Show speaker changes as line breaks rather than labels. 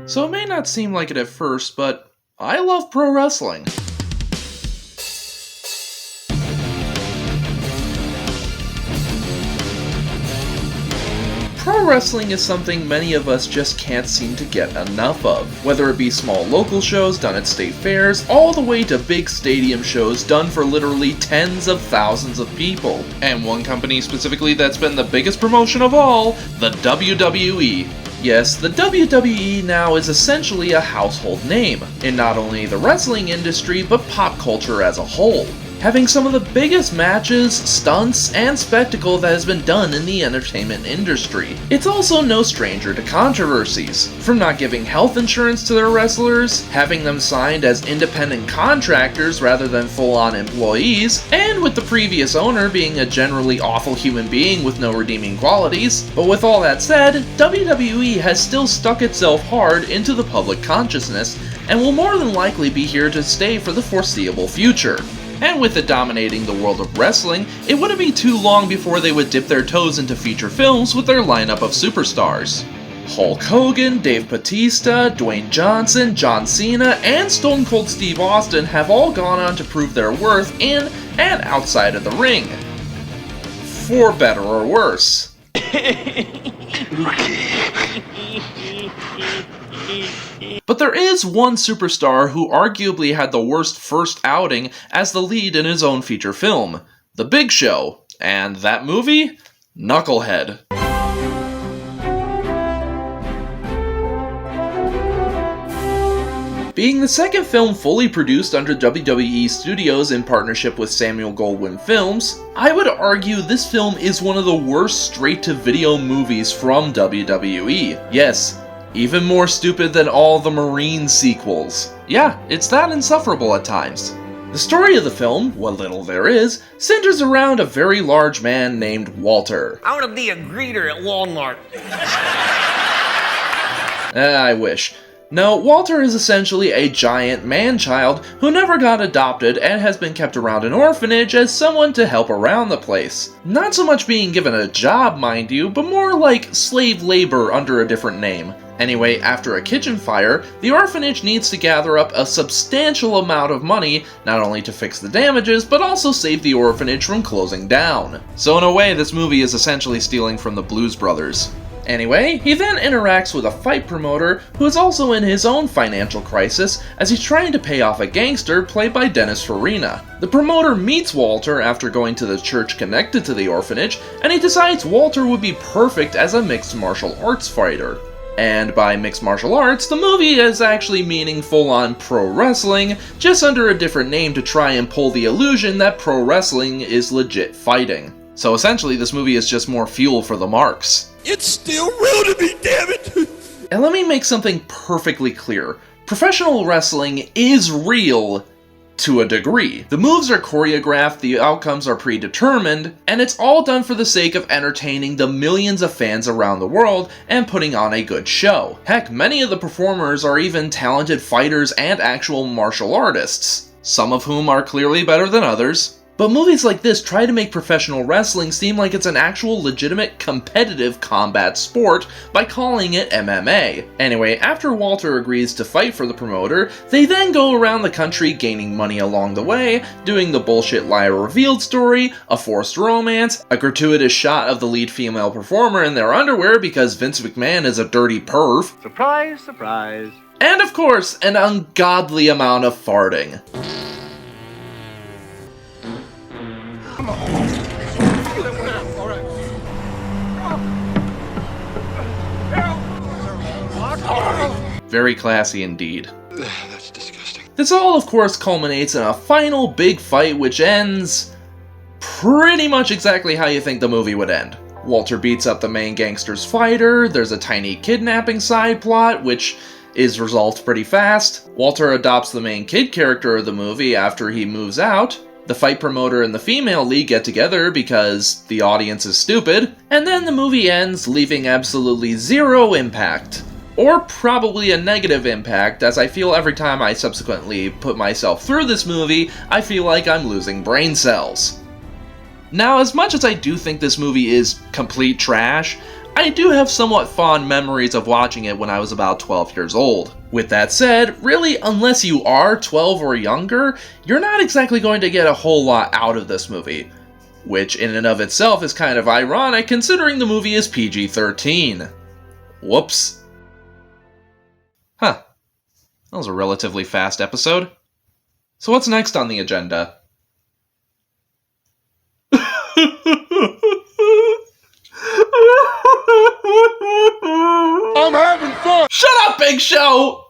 So it may not seem like it at first, but I love pro wrestling. Pro wrestling is something many of us just can't seem to get enough of, whether it be small local shows done at state fairs, all the way to big stadium shows done for literally tens of thousands of people. And one company specifically that's been the biggest promotion of all, the WWE. Yes, the WWE now is essentially a household name, in not only the wrestling industry, but pop culture as a whole, having some of the biggest matches, stunts, and spectacle that has been done in the entertainment industry. It's also no stranger to controversies, from not giving health insurance to their wrestlers, having them signed as independent contractors rather than full-on employees, and with the previous owner being a generally awful human being with no redeeming qualities. But with all that said, WWE has still stuck itself hard into the public consciousness, and will more than likely be here to stay for the foreseeable future. And with it dominating the world of wrestling, it wouldn't be too long before they would dip their toes into feature films with their lineup of superstars. Hulk Hogan, Dave Bautista, Dwayne Johnson, John Cena, and Stone Cold Steve Austin have all gone on to prove their worth in and outside of the ring. For better or worse. But there is one superstar who arguably had the worst first outing as the lead in his own feature film, The Big Show, and that movie? Knucklehead. Being the second film fully produced under WWE Studios in partnership with Samuel Goldwyn Films, I would argue this film is one of the worst straight-to-video movies from WWE. Yes, even more stupid than all the Marine sequels. Yeah, it's that insufferable at times. The story of the film, what little there is, centers around a very large man named Walter.
I want to be a greeter at Walmart.
I wish. No, Walter is essentially a giant man-child who never got adopted and has been kept around an orphanage as someone to help around the place. Not so much being given a job, mind you, but more like slave labor under a different name. Anyway, after a kitchen fire, the orphanage needs to gather up a substantial amount of money, not only to fix the damages, but also save the orphanage from closing down. So in a way, this movie is essentially stealing from the Blues Brothers. Anyway, he then interacts with a fight promoter who is also in his own financial crisis as he's trying to pay off a gangster played by Dennis Farina. The promoter meets Walter after going to the church connected to the orphanage, and he decides Walter would be perfect as a mixed martial arts fighter. And by mixed martial arts, the movie is actually meaning full-on pro wrestling, just under a different name to try and pull the illusion that pro wrestling is legit fighting. So essentially, this movie is just more fuel for the marks.
It's still real to me, damn it!
And let me make something perfectly clear. Professional wrestling is real to a degree. The moves are choreographed, the outcomes are predetermined, and it's all done for the sake of entertaining the millions of fans around the world and putting on a good show. Heck, many of the performers are even talented fighters and actual martial artists, some of whom are clearly better than others. But movies like this try to make professional wrestling seem like it's an actual legitimate competitive combat sport by calling it MMA. Anyway, after Walter agrees to fight for the promoter, they then go around the country gaining money along the way, doing the bullshit liar revealed story, a forced romance, a gratuitous shot of the lead female performer in their underwear because Vince McMahon is a dirty perv.
Surprise, surprise.
And of course, an ungodly amount of farting. Very classy indeed.
That's disgusting.
This all, of course, culminates in a final big fight which ends pretty much exactly how you think the movie would end. Walter beats up the main gangster's fighter, there's a tiny kidnapping side plot, which is resolved pretty fast. Walter adopts the main kid character of the movie after he moves out. The fight promoter and the female lead get together because the audience is stupid, and then the movie ends leaving absolutely zero impact. Or probably a negative impact, as I feel every time I subsequently put myself through this movie, I feel like I'm losing brain cells. Now, as much as I do think this movie is complete trash, I do have somewhat fond memories of watching it when I was about 12 years old. With that said, really, unless you are 12 or younger, you're not exactly going to get a whole lot out of this movie. Which in and of itself is kind of ironic considering the movie is PG-13. Whoops. Huh. That was a relatively fast episode. So what's next on the agenda?
I'm having fun!
Shut up, Big Show!